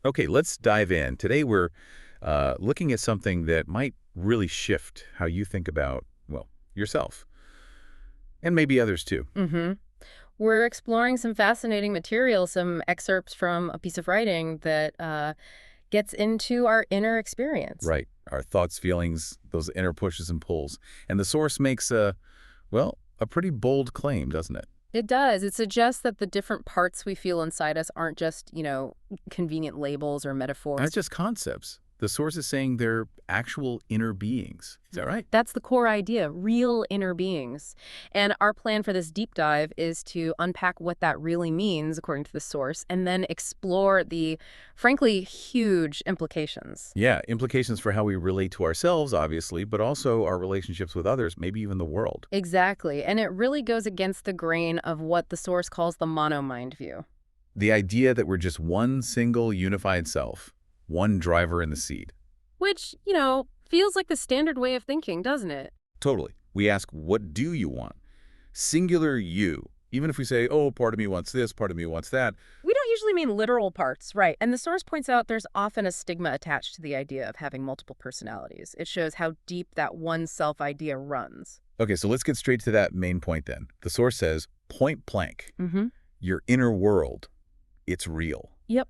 Okay, let's dive in. Today we're looking at something that might really shift how you think about, well, yourself, and maybe others too. hmm We're exploring some fascinating material, some excerpts from a piece of writing that gets into our inner experience. Right. Our thoughts, feelings, those inner pushes and pulls. And the source makes a pretty bold claim, doesn't it? It does. It suggests that the different parts we feel inside us aren't just, convenient labels or Not metaphors. just concepts. The source is saying they're actual inner beings. Is that right? That's the core idea, real inner beings. And our plan for this deep dive is to unpack what that really means, according to the source, and then explore the, frankly, huge implications. Yeah, implications for how we relate to ourselves, obviously, but also our relationships with others, maybe even the world. Exactly. And it really goes against the grain of what the source calls the monomind view. The idea that we're just one single unified self, one driver in the seat. Which, feels like the standard way of thinking, doesn't it? Totally. We ask, what do you want? Singular you. Even if we say, oh, part of me wants this, part of me wants that. We don't usually mean literal parts, right? And the source points out there's often a stigma attached to the idea of having multiple personalities. It shows how deep that one self idea runs. Okay, so let's get straight to that main point then. The source says, point blank, Mm-hmm. your inner world, it's real. Yep.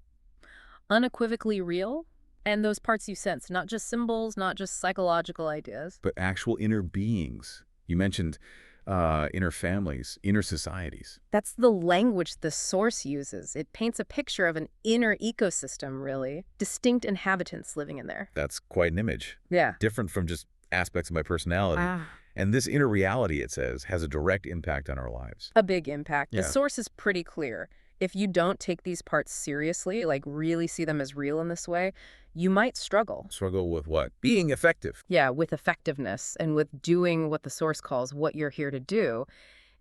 Unequivocally real. And those parts you sense, not just symbols, not just psychological ideas. But actual inner beings. You mentioned inner families, inner societies. That's the language the source uses. It paints a picture of an inner ecosystem, really. Distinct inhabitants living in there. That's quite an image. Yeah. Different from just aspects of my personality. Ah. And this inner reality, it says, has a direct impact on our lives. A big impact. The Yeah. source is pretty clear. If you don't take these parts seriously, like really see them as real in this way, you might struggle. Struggle with what? Being effective. Yeah, with effectiveness and with doing what the source calls what you're here to do.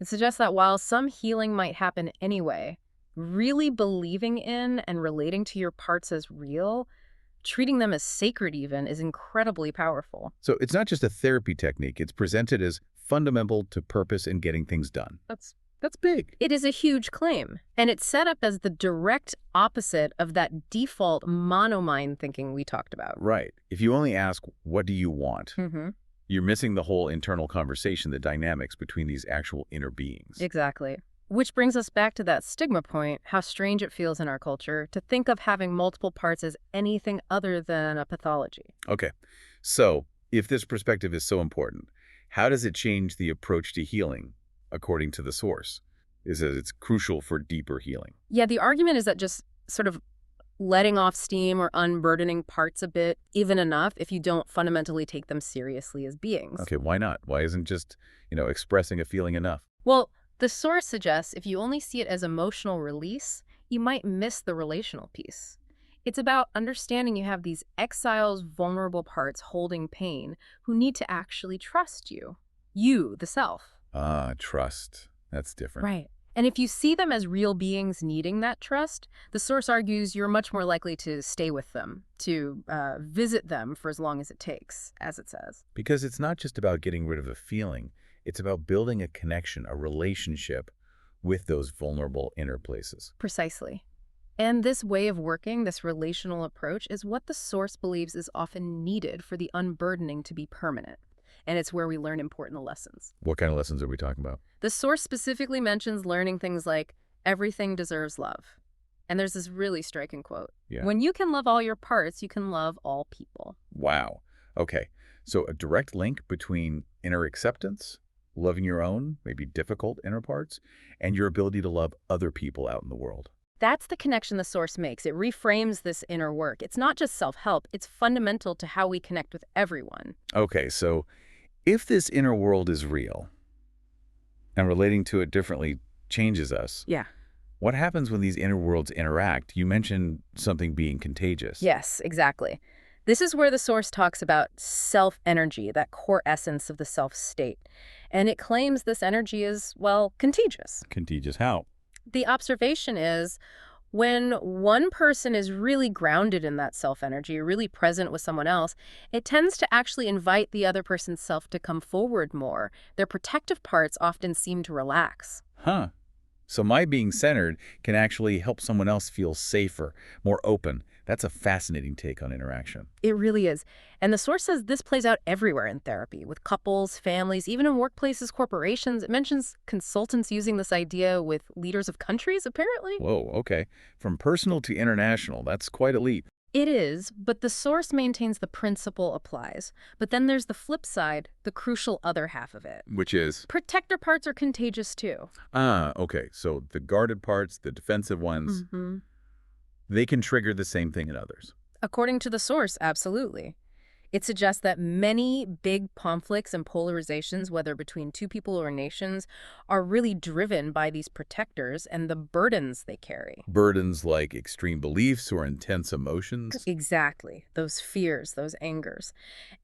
It suggests that while some healing might happen anyway, really believing in and relating to your parts as real, treating them as sacred even, is incredibly powerful. So it's not just a therapy technique. It's presented as fundamental to purpose in getting things done. That's big. It is a huge claim, and it's set up as the direct opposite of that default monomind thinking we talked about. Right. If you only ask, what do you want? Mm-hmm. You're missing the whole internal conversation, the dynamics between these actual inner beings. Exactly. Which brings us back to that stigma point, how strange it feels in our culture to think of having multiple parts as anything other than a pathology. Okay. So if this perspective is so important, how does it change the approach to healing, according to the source? It says it's crucial for deeper healing. Yeah, the argument is that just sort of letting off steam or unburdening parts a bit, even enough if you don't fundamentally take them seriously as beings. Okay, why not? Why isn't just, expressing a feeling enough? Well, the source suggests if you only see it as emotional release, you might miss the relational piece. It's about understanding you have these exiles, vulnerable parts holding pain who need to actually trust you. You, the self. Ah, trust. That's different. Right. And if you see them as real beings needing that trust, the source argues you're much more likely to stay with them, to visit them for as long as it takes, as it says. Because it's not just about getting rid of a feeling. It's about building a connection, a relationship with those vulnerable inner places. Precisely. And this way of working, this relational approach, is what the source believes is often needed for the unburdening to be permanent. And it's where we learn important lessons. What kind of lessons are we talking about? The source specifically mentions learning things like, everything deserves love. And there's this really striking quote. Yeah. When you can love all your parts, you can love all people. Wow. Okay. So a direct link between inner acceptance, loving your own, maybe difficult inner parts, and your ability to love other people out in the world. That's the connection the source makes. It reframes this inner work. It's not just self-help. It's fundamental to how we connect with everyone. Okay, so if this inner world is real and relating to it differently changes us, Yeah. what happens when these inner worlds interact? You mentioned something being contagious. Yes, exactly. This is where the source talks about self-energy, that core essence of the self-state. And it claims this energy is, well, contagious. Contagious how? The observation is when one person is really grounded in that self-energy, really present with someone else, it tends to actually invite the other person's self to come forward more. Their protective parts often seem to relax. Huh. So my being centered can actually help someone else feel safer, more open. That's a fascinating take on interaction. It really is. And the source says this plays out everywhere in therapy, with couples, families, even in workplaces, corporations. It mentions consultants using this idea with leaders of countries, apparently. Whoa, okay. From personal to international, that's quite a leap. It is, but the source maintains the principle applies. But then there's the flip side, the crucial other half of it. Which is? Protector parts are contagious too. Ah, okay. So the guarded parts, the defensive ones, they can trigger the same thing in others. According to the source, absolutely. It suggests that many big conflicts and polarizations, whether between two people or nations, are really driven by these protectors and the burdens they carry. Burdens like extreme beliefs or intense emotions? Exactly. Those fears, those angers.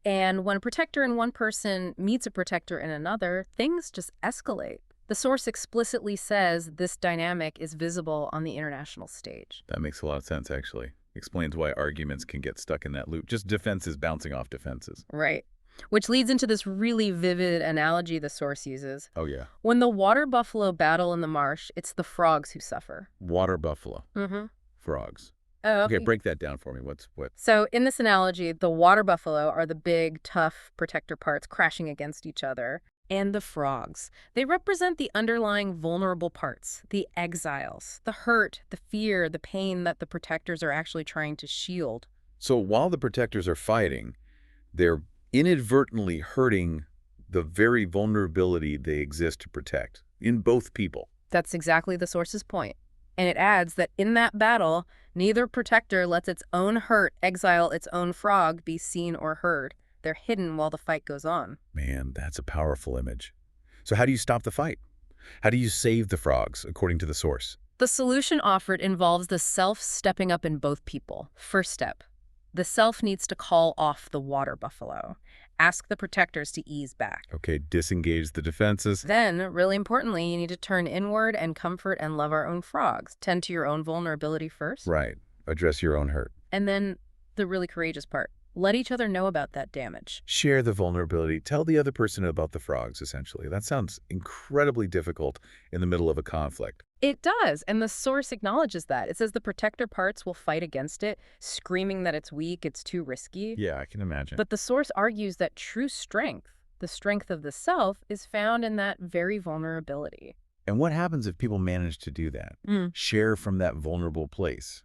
And when a protector in one person meets a protector in another, things just escalate. The source explicitly says this dynamic is visible on the international stage. That makes a lot of sense, actually. Explains why arguments can get stuck in that loop. Just defenses bouncing off defenses. Right. Which leads into this really vivid analogy the source uses. Oh, yeah. When the water buffalo battle in the marsh, it's the frogs who suffer. Water buffalo. Mm-hmm. Frogs. Oh, Okay, break that down for me. What? So in this analogy, the water buffalo are the big, tough protector parts crashing against each other. And the frogs. They represent the underlying vulnerable parts, the exiles, the hurt, the fear, the pain that the protectors are actually trying to shield. So while the protectors are fighting, they're inadvertently hurting the very vulnerability they exist to protect in both people. That's exactly the source's point. And it adds that in that battle, neither protector lets its own hurt exile its own frog be seen or heard. They're hidden while the fight goes on. Man, that's a powerful image. So how do you stop the fight? How do you save the frogs, according to the source? The solution offered involves the self stepping up in both people. First step, the self needs to call off the water buffalo. Ask the protectors to ease back. Okay, disengage the defenses. Then, really importantly, you need to turn inward and comfort and love our own frogs. Tend to your own vulnerability first. Right. Address your own hurt. And then the really courageous part. Let each other know about that damage. Share the vulnerability. Tell the other person about the frogs, essentially. That sounds incredibly difficult in the middle of a conflict. It does, and the source acknowledges that. It says the protector parts will fight against it, screaming that it's weak, it's too risky. Yeah, I can imagine. But the source argues that true strength, the strength of the self, is found in that very vulnerability. And what happens if people manage to do that? Share from that vulnerable place?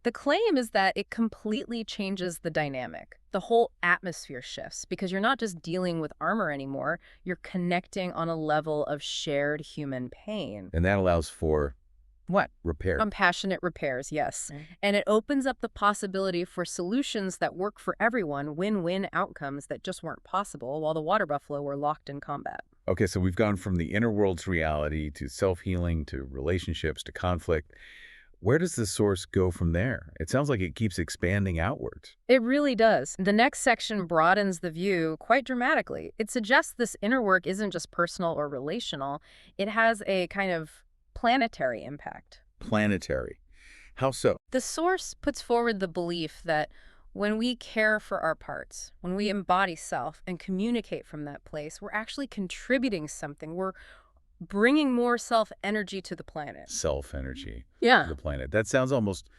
The claim is that it completely changes the dynamic. The whole atmosphere shifts because you're not just dealing with armor anymore, you're connecting on a level of shared human pain. And that allows for What? repair. Compassionate repairs, yes. And it opens up the possibility for solutions that work for everyone, win-win outcomes that just weren't possible while the water buffalo were locked in combat. Okay, so we've gone from the inner world's reality to self-healing to relationships to conflict. Where does the source go from there? It sounds like it keeps expanding outwards. It really does. The next section broadens the view quite dramatically. It suggests this inner work isn't just personal or relational. It has a kind of planetary impact. Planetary. How so? The source puts forward the belief that when we care for our parts, when we embody self and communicate from that place, we're actually contributing something. We're bringing more self-energy to the planet. Self-energy Yeah. to the planet. That sounds almost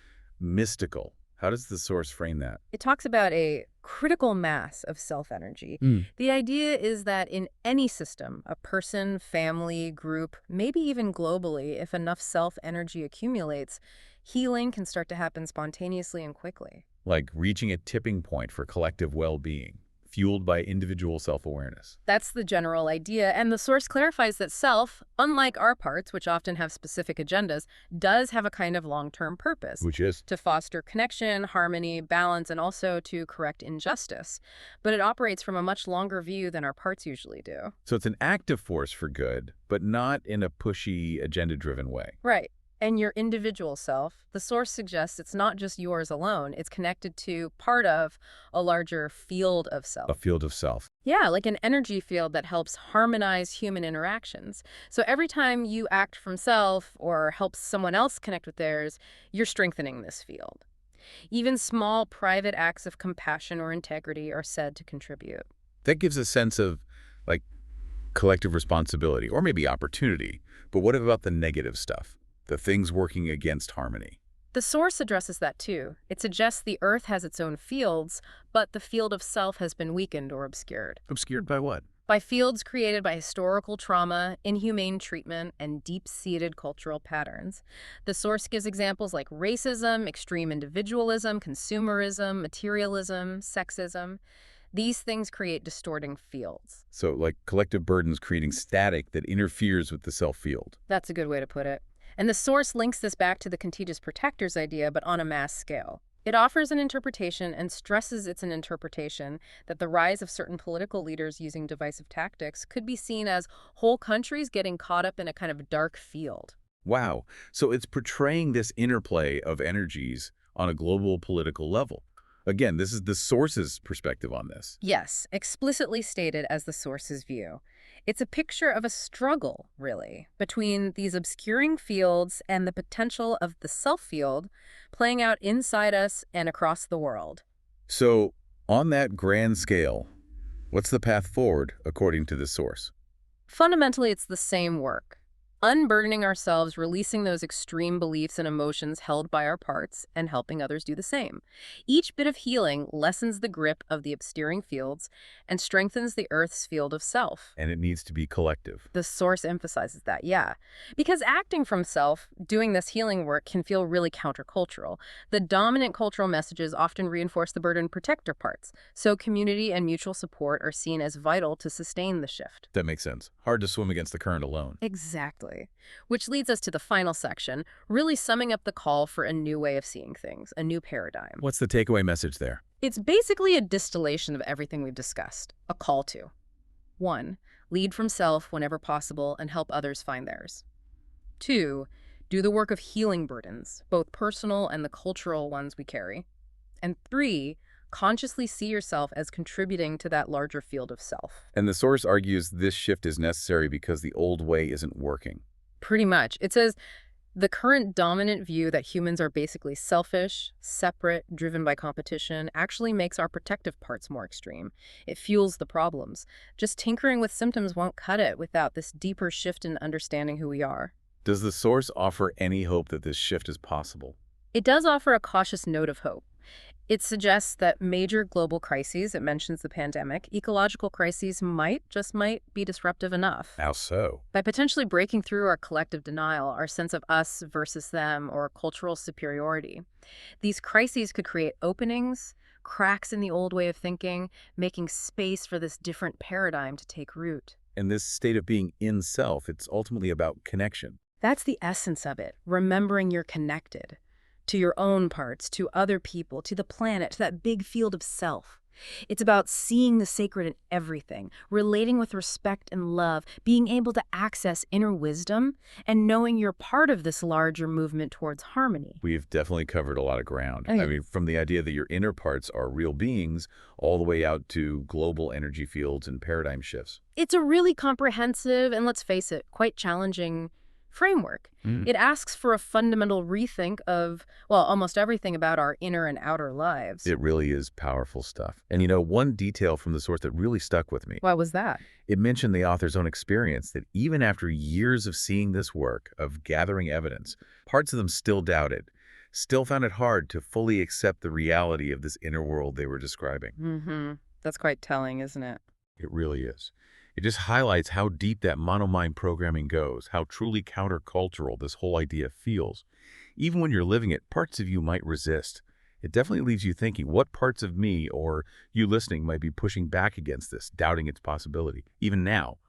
mystical. How does the source frame that? It talks about a critical mass of self-energy. The idea is that in any system, a person, family, group, maybe even globally, if enough self-energy accumulates, healing can start to happen spontaneously and quickly. Like reaching a tipping point for collective well-being, fueled by individual self-awareness. That's the general idea, and the source clarifies that self, unlike our parts, which often have specific agendas, does have a kind of long-term purpose. Which is? To foster connection, harmony, balance, and also to correct injustice. But it operates from a much longer view than our parts usually do. So it's an active force for good, but not in a pushy, agenda-driven way. Right. And your individual self, the source suggests it's not just yours alone. It's connected to part of a larger field of self. A field of self. Yeah, like an energy field that helps harmonize human interactions. So every time you act from self or help someone else connect with theirs, you're strengthening this field. Even small private acts of compassion or integrity are said to contribute. That gives a sense of, like, collective responsibility, or maybe opportunity. But what about the negative stuff? The things working against harmony? The source addresses that too. It suggests the Earth has its own fields, but the field of self has been weakened or obscured. Obscured by what? By fields created by historical trauma, inhumane treatment, and deep-seated cultural patterns. The source gives examples like racism, extreme individualism, consumerism, materialism, sexism. These things create distorting fields. So, like collective burdens creating static that interferes with the self field. That's a good way to put it. And the source links this back to the contagious protectors idea, but on a mass scale. It offers an interpretation and stresses it's an interpretation that the rise of certain political leaders using divisive tactics could be seen as whole countries getting caught up in a kind of dark field. Wow. So it's portraying this interplay of energies on a global political level. Again, this is the source's perspective on this. Yes, explicitly stated as the source's view. It's a picture of a struggle, really, between these obscuring fields and the potential of the self field playing out inside us and across the world. So, on that grand scale, what's the path forward according to this source? Fundamentally, it's the same work. Unburdening ourselves, releasing those extreme beliefs and emotions held by our parts, and helping others do the same. Each bit of healing lessens the grip of the obscuring fields and strengthens the Earth's field of self. And it needs to be collective. The source emphasizes that, yeah. Because acting from self, doing this healing work, can feel really countercultural. The dominant cultural messages often reinforce the burden protector parts, so community and mutual support are seen as vital to sustain the shift. That makes sense. Hard to swim against the current alone. Exactly. Which leads us to the final section, really summing up the call for a new way of seeing things, a new paradigm. What's the takeaway message there? It's basically a distillation of everything we've discussed, a call to 1. Lead from self whenever possible and help others find theirs. 2. Do the work of healing burdens, both personal and the cultural ones we carry. And 3. Consciously see yourself as contributing to that larger field of self. And the source argues this shift is necessary because the old way isn't working. Pretty much. It says, the current dominant view that humans are basically selfish, separate, driven by competition actually makes our protective parts more extreme. It fuels the problems. Just tinkering with symptoms won't cut it without this deeper shift in understanding who we are. Does the source offer any hope that this shift is possible? It does offer a cautious note of hope. It suggests that major global crises, it mentions the pandemic, ecological crises might be disruptive enough. How so? By potentially breaking through our collective denial, our sense of us versus them, or cultural superiority. These crises could create openings, cracks in the old way of thinking, making space for this different paradigm to take root. And this state of being in self, it's ultimately about connection. That's the essence of it, remembering you're connected. To your own parts, to other people, to the planet, to that big field of self. It's about seeing the sacred in everything, relating with respect and love, being able to access inner wisdom, and knowing you're part of this larger movement towards harmony. We've definitely covered a lot of ground. Okay. I mean, from the idea that your inner parts are real beings, all the way out to global energy fields and paradigm shifts. It's a really comprehensive and, let's face it, quite challenging framework. It asks for a fundamental rethink of, well, almost everything about our inner and outer lives. It really is powerful stuff. And you know, one detail from the source that really stuck with me, What was that? it mentioned the author's own experience that even after years of seeing this work, of gathering evidence, parts of them still doubted, still found it hard to fully accept the reality of this inner world they were describing. That's quite telling, isn't it? It really is. It just highlights how deep that monomind programming goes, how truly countercultural this whole idea feels. Even when you're living it, parts of you might resist. It definitely leaves you thinking, what parts of me or you listening might be pushing back against this, doubting its possibility, even now,